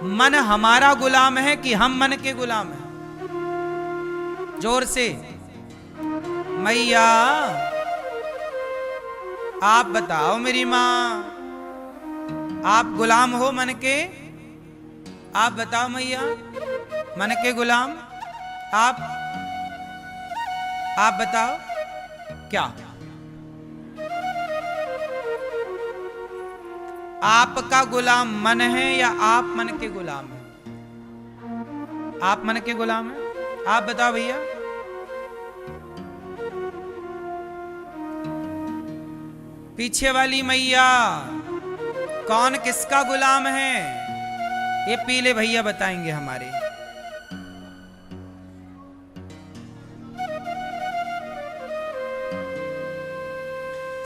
मन हमारा गुलाम है कि हम मन के गुलाम हैं? जोर से मैया आप बताओ मेरी मां, आप गुलाम हो मन के? आप बताओ मैया, मन के गुलाम आप बताओ क्या आपका गुलाम मन है या आप मन के गुलाम हैं? आप मन के गुलाम हैं? आप बताओ भैया। पीछे वाली मैया कौन किसका गुलाम है? ये पीले भैया बताएंगे हमारे।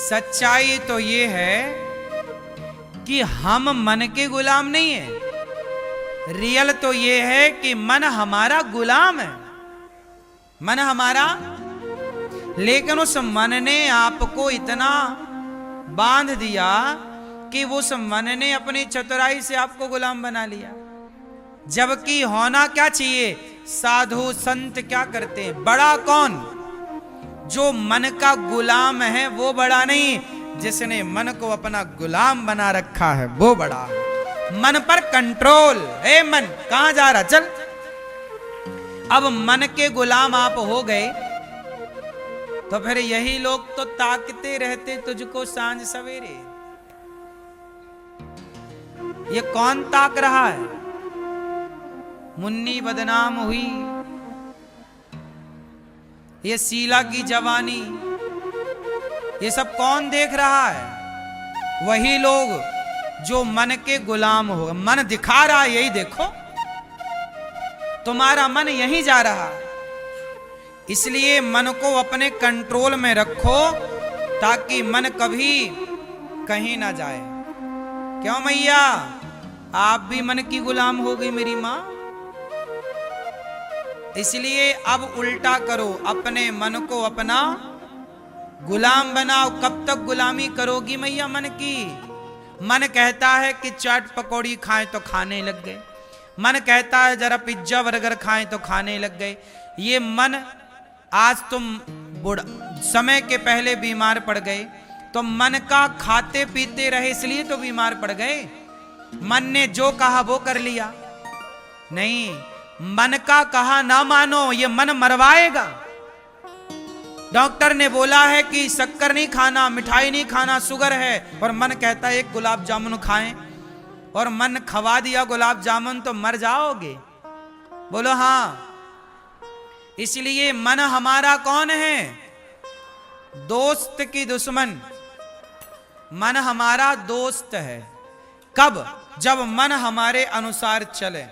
सच्चाई तो ये है कि हम मन के गुलाम नहीं है। रियल तो ये है कि मन हमारा गुलाम है, मन हमारा। लेकिन उस मन ने आपको इतना बांध दिया कि उस मन ने अपनी चतुराई से आपको गुलाम बना लिया। जबकि होना क्या चाहिए? साधु संत क्या करते हैं? बड़ा कौन? जो मन का गुलाम है वो बड़ा नहीं, जिसने मन को अपना गुलाम बना रखा है वो बड़ा। मन पर कंट्रोल है। मन कहां जा रहा? चल। अब मन के गुलाम आप हो गए तो फिर यही लोग तो ताकते रहते तुझको सांझ सवेरे। ये कौन ताक रहा है? मुन्नी बदनाम हुई, ये शीला की जवानी, ये सब कौन देख रहा है? वही लोग जो मन के गुलाम हो। मन दिखा रहा है, यही देखो, तुम्हारा मन यहीं जा रहा है। इसलिए मन को अपने कंट्रोल में रखो ताकि मन कभी कहीं ना जाए। क्यों मैया, आप भी मन की गुलाम हो गई मेरी मां। इसलिए अब उल्टा करो, अपने मन को अपना गुलाम बनाओ। कब तक गुलामी करोगी मैया मन की? मन कहता है कि चाट पकौड़ी खाएं तो खाने लग गए। मन कहता है जरा पिज्जा बर्गर खाएं तो खाने लग गए। ये मन, आज तुम समय के पहले बीमार पड़ गए तो मन का खाते पीते रहे इसलिए तो बीमार पड़ गए। मन ने जो कहा वो कर लिया। नहीं, मन का कहा ना मानो, ये मन मरवाएगा। डॉक्टर ने बोला है कि शक्कर नहीं खाना, मिठाई नहीं खाना, शुगर है, और मन कहता है एक गुलाब जामुन खाएं, और मन खवा दिया गुलाब जामुन तो मर जाओगे। बोलो हाँ। इसलिए मन हमारा कौन है? दोस्त की दुश्मन। मन हमारा दोस्त है। कब? जब मन हमारे अनुसार चले।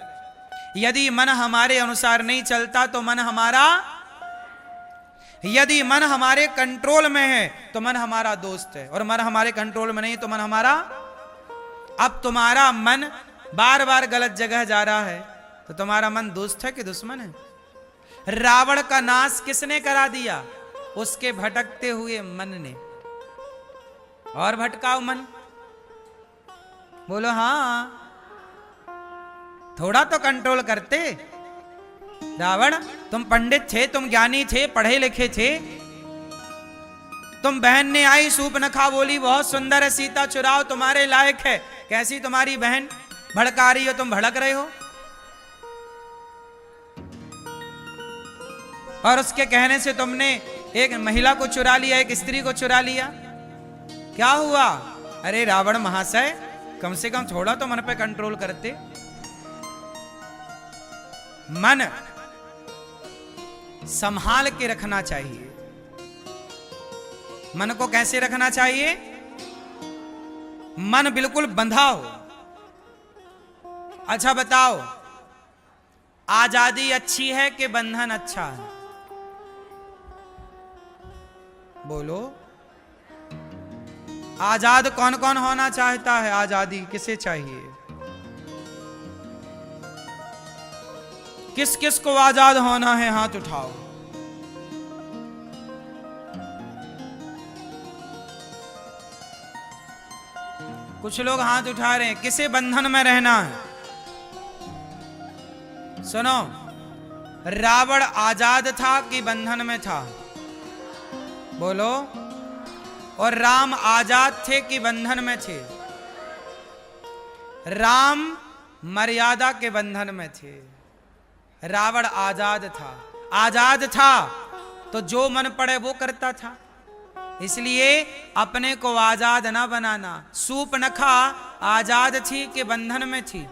यदि मन हमारे अनुसार नहीं चलता तो मन हमारा, यदि मन हमारे कंट्रोल में है तो मन हमारा दोस्त है, और मन हमारे कंट्रोल में नहीं तो मन हमारा। अब तुम्हारा मन बार बार गलत जगह जा रहा है तो तुम्हारा मन दोस्त है कि दुश्मन है? रावण का नाश किसने करा दिया? उसके भटकते हुए मन ने। और भटकाओ मन। बोलो हाँ। थोड़ा तो कंट्रोल करते। रावण, तुम पंडित थे, तुम ज्ञानी थे, पढ़े लिखे थे। तुम बहन ने आई सूप न खा बोली बहुत सुंदर है, सीता चुराओ तुम्हारे लायक है। कैसी तुम्हारी बहन? भड़का रही हो, तुम भड़क रहे हो। और उसके कहने से तुमने एक महिला को चुरा लिया, एक स्त्री को चुरा लिया। क्या हुआ? अरे रावण महाशय, कम से कम थोड़ा तो मन पे कंट्रोल करते। मन संभाल के रखना चाहिए। मन को कैसे रखना चाहिए? मन बिल्कुल बंधा हो। अच्छा बताओ, आजादी अच्छी है कि बंधन अच्छा है? बोलो। आजाद कौन कौन होना चाहता है? आजादी किसे चाहिए? किस किस को आजाद होना है? हाथ उठाओ। कुछ लोग हाथ उठा रहे हैं। किसे बंधन में रहना है? सुनो, रावण आजाद था कि बंधन में था? बोलो। और राम आजाद थे कि बंधन में थे? राम मर्यादा के बंधन में थे, रावण आजाद था। आजाद था तो जो मन पड़े वो करता था, इसलिए अपने को आजाद ना बनाना। सूर्पनखा आजाद थी कि बंधन में थी?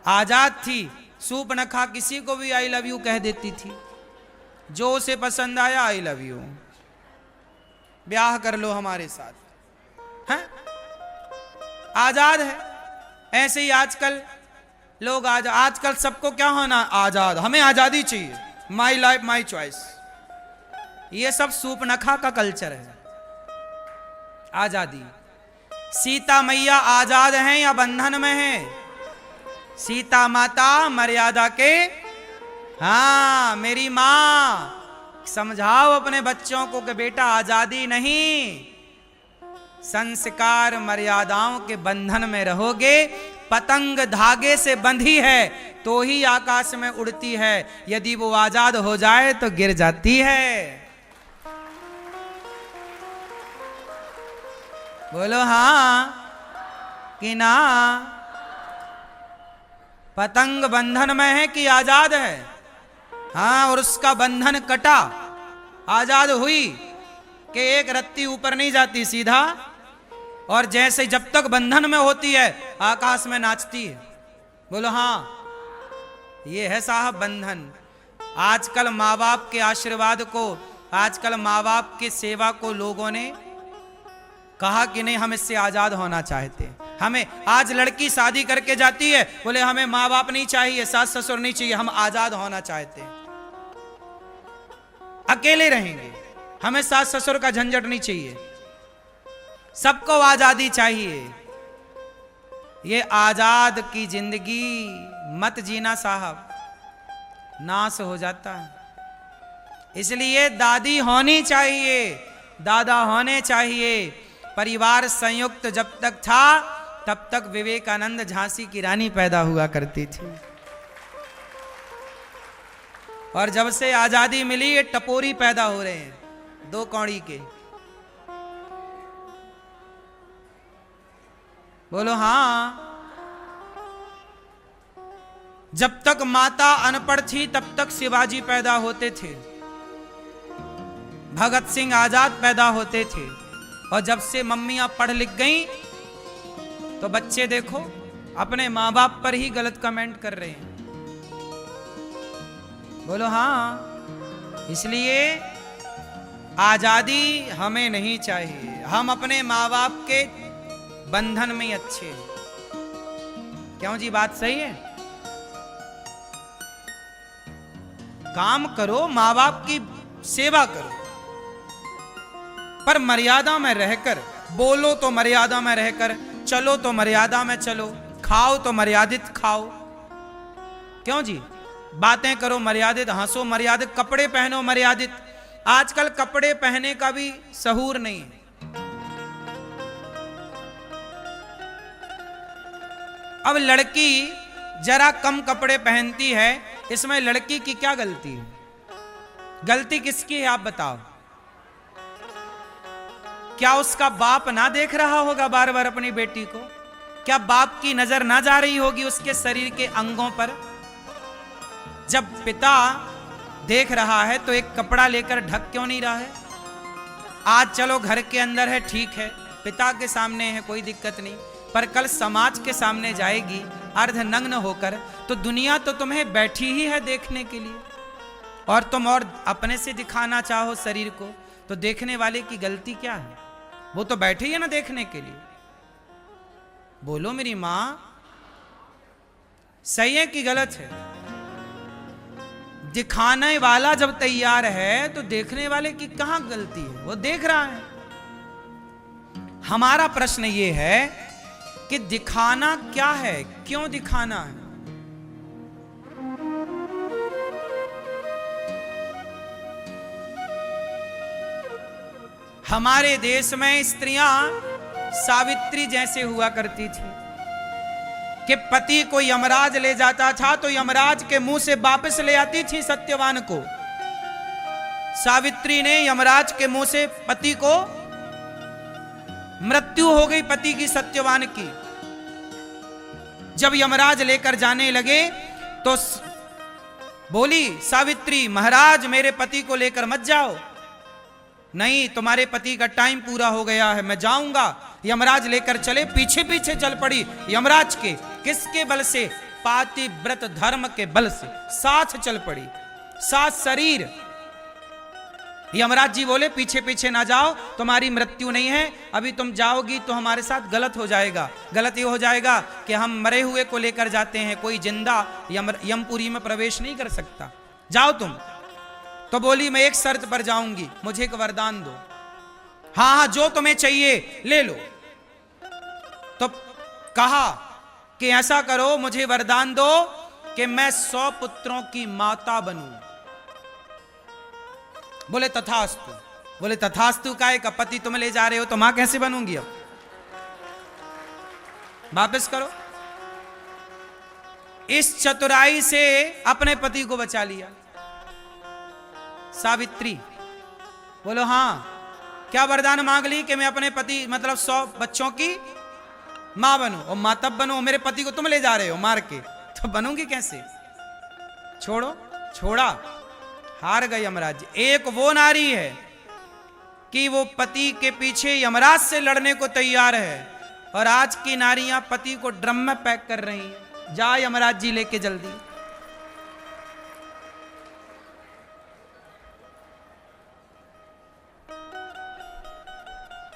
आजाद थी। सूर्पनखा किसी को भी आई लव यू कह देती थी, जो उसे पसंद आया आई लव यू, ब्याह कर लो हमारे साथ, हैं? आजाद है। ऐसे ही आजकल लोग आजकल सबको क्या होना? आजाद। हमें आजादी चाहिए, माई लाइफ माई चॉइस। ये सब सूर्पनखा का कल्चर है, आजादी। सीता मैया आजाद हैं या बंधन में हैं? सीता माता मर्यादा के, हाँ मेरी मां समझाओ अपने बच्चों को कि बेटा आजादी नहीं, संस्कार मर्यादाओं के बंधन में रहोगे। पतंग धागे से बंधी है तो ही आकाश में उड़ती है, यदि वो आजाद हो जाए तो गिर जाती है। बोलो हां कि ना? पतंग बंधन में है कि आजाद है? हाँ, और उसका बंधन कटा, आजाद हुई कि एक रत्ती ऊपर नहीं जाती सीधा, और जैसे जब तक बंधन में होती है आकाश में नाचती है। बोलो हाँ, ये है साहब बंधन। आजकल माँ बाप के आशीर्वाद को, आजकल माँ बाप की सेवा को लोगों ने कहा कि नहीं हम इससे आजाद होना चाहते। हमें आज लड़की शादी करके जाती है, बोले हमें माँ बाप नहीं चाहिए, सास ससुर नहीं चाहिए, हम आजाद होना चाहते हैं, अकेले रहेंगे, हमें सास ससुर का झंझट नहीं चाहिए, सबको आजादी चाहिए। ये आजाद की जिंदगी मत जीना साहब, नाश हो जाता है। इसलिए दादी होनी चाहिए, दादा होने चाहिए। परिवार संयुक्त जब तक था तब तक विवेकानंद झांसी की रानी पैदा हुआ करती थी, और जब से आजादी मिली ये टपोरी पैदा हो रहे हैं, दो कौड़ी के। बोलो हाँ। जब तक माता अनपढ़ थी तब तक शिवाजी पैदा होते थे, भगत सिंह आजाद पैदा होते थे, और जब से मम्मियां पढ़ लिख गईं तो बच्चे देखो अपने माँ बाप पर ही गलत कमेंट कर रहे हैं। बोलो हाँ। इसलिए आजादी हमें नहीं चाहिए, हम अपने माँ बाप के बंधन में ही अच्छे हैं। क्यों जी, बात सही है? काम करो, माँ बाप की सेवा करो, पर मर्यादा में रहकर। बोलो तो मर्यादा में रहकर, चलो तो मर्यादा में चलो, खाओ तो मर्यादित खाओ। क्यों जी? बातें करो मर्यादित, हंसो मर्यादित, कपड़े पहनो मर्यादित। आजकल कपड़े पहने का भी सहूर नहीं है। अब लड़की जरा कम कपड़े पहनती है, इसमें लड़की की क्या गलती है? गलती किसकी है आप बताओ? क्या उसका बाप ना देख रहा होगा बार बार अपनी बेटी को? क्या बाप की नजर ना जा रही होगी उसके शरीर के अंगों पर? जब पिता देख रहा है तो एक कपड़ा लेकर ढक क्यों नहीं रहा है? आज चलो घर के अंदर है, ठीक है, पिता के सामने है, कोई दिक्कत नहीं, पर कल समाज के सामने जाएगी अर्धनग्न होकर, तो दुनिया तो तुम्हें बैठी ही है देखने के लिए, और तुम और अपने से दिखाना चाहो शरीर को, तो देखने वाले की गलती क्या है? वो तो बैठी है ना देखने के लिए। बोलो मेरी मां, सही है कि गलत है? दिखाने वाला जब तैयार है तो देखने वाले की कहां गलती है? वो देख रहा है। हमारा प्रश्न ये है कि दिखाना क्या है, क्यों दिखाना है? हमारे देश में स्त्रियां सावित्री जैसे हुआ करती थी, कि पति को यमराज ले जाता था तो यमराज के मुंह से वापस ले आती थी सत्यवान को। सावित्री ने यमराज के मुंह से पति को, मृत्यु हो गई पति की सत्यवान की। जब यमराज लेकर जाने लगे तो बोली सावित्री, महाराज मेरे पति को लेकर मत जाओ। नहीं, तुम्हारे पति का टाइम पूरा हो गया है, मैं जाऊंगा। यमराज लेकर चले, पीछे पीछे चल पड़ी यमराज के। किसके बल से? पातिव्रत धर्म के बल से साथ चल पड़ी, साथ शरीर। यमराज जी बोले पीछे पीछे ना जाओ, तुम्हारी मृत्यु नहीं है, अभी तुम जाओगी तो हमारे साथ गलत हो जाएगा। गलत ये हो जाएगा कि हम मरे हुए को लेकर जाते हैं, कोई जिंदा यमपुरी में प्रवेश नहीं कर सकता, जाओ तुम। तो बोली मैं एक शर्त पर जाऊंगी, मुझे एक वरदान दो। हाँ हाँ, जो तुम्हें चाहिए ले लो। तो कहा कि ऐसा करो, मुझे वरदान दो कि मैं 100 पुत्रों की माता बनूं। बोले तथास्तु। बोले तथास्तु काय का, पति तुम ले जा रहे हो तो मां कैसे बनूंगी? अब वापस करो। इस चतुराई से अपने पति को बचा लिया सावित्री। बोलो हाँ, क्या वरदान मांग ली कि मैं अपने पति मतलब 100 बच्चों की मां बनूं। और मां तब बनूं, मेरे पति को तुम ले जा रहे हो मार के, तो बनूंगी कैसे? छोड़ो। छोड़ा, हार गए यमराज जी। एक वो नारी है कि वो पति के पीछे यमराज से लड़ने को तैयार है, और आज की नारियां पति को ड्रम में पैक कर रही हैं। जा यमराज जी लेके जल्दी।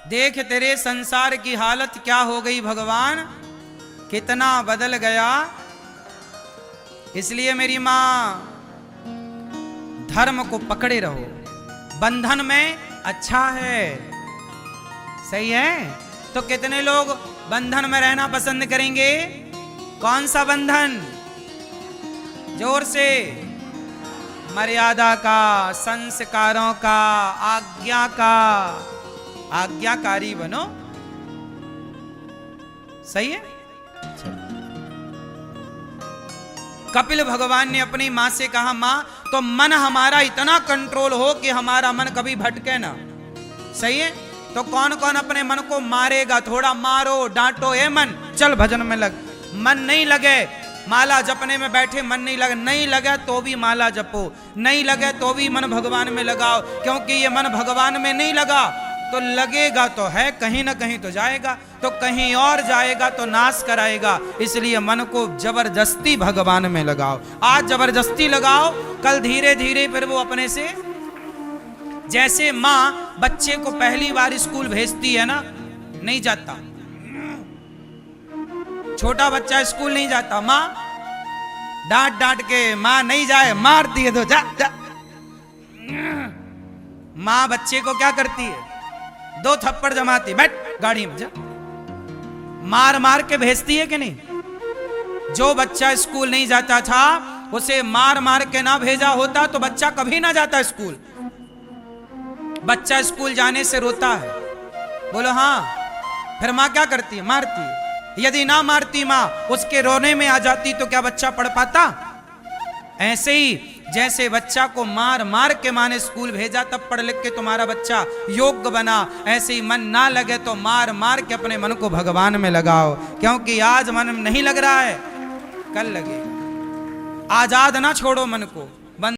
देख तेरे संसार की हालत क्या हो गई भगवान, कितना बदल गया। इसलिए मेरी मां, धर्म को पकड़े रहो, बंधन में अच्छा है, सही है। तो कितने लोग बंधन में रहना पसंद करेंगे? कौन सा बंधन? जोर से। मर्यादा का, संस्कारों का, आज्ञा का। आज्ञाकारी बनो, सही है। कपिल भगवान ने अपनी मां से कहा, मां तो मन हमारा इतना कंट्रोल हो कि हमारा मन कभी भटके ना, सही है। तो कौन कौन अपने मन को मारेगा? थोड़ा मारो, डांटो, ए मन चल भजन में लग। मन नहीं लगे, माला जपने में बैठे, मन नहीं लगे तो भी माला जपो, नहीं लगे तो भी मन भगवान में लगाओ, क्योंकि ये मन भगवान में नहीं लगा तो लगेगा तो है, कहीं ना कहीं तो जाएगा, तो कहीं और जाएगा तो नाश कराएगा। इसलिए मन को जबरदस्ती भगवान में लगाओ। आज जबरदस्ती लगाओ, कल धीरे धीरे फिर वो अपने से। जैसे माँ बच्चे को पहली बार स्कूल भेजती है ना, नहीं जाता, छोटा बच्चा स्कूल नहीं जाता, माँ डांट डांट के, माँ नहीं जाए मारती है, तो जा जा। माँ बच्चे को क्या करती है? 2 थप्पड़ जमाती, बैठ गाड़ी में जा। मार मार के भेजती है कि नहीं? जो बच्चा स्कूल नहीं जाता था उसे मार मार के ना भेजा होता तो बच्चा कभी ना जाता स्कूल। बच्चा स्कूल जाने से रोता है, बोलो हाँ। फिर माँ क्या करती है? मारती है। यदि ना मारती माँ, उसके रोने में आ जाती तो क्या बच्चा पढ़ पाता? ऐसे ही जैसे बच्चा को मार मार के माँ ने स्कूल भेजा, तब पढ़ लिख के तुम्हारा बच्चा योग्य बना, ऐसे ही मन ना लगे तो मार मार के अपने मन को भगवान में लगाओ, क्योंकि आज मन नहीं लग रहा है, कल लगेगा। आजाद ना छोड़ो मन को।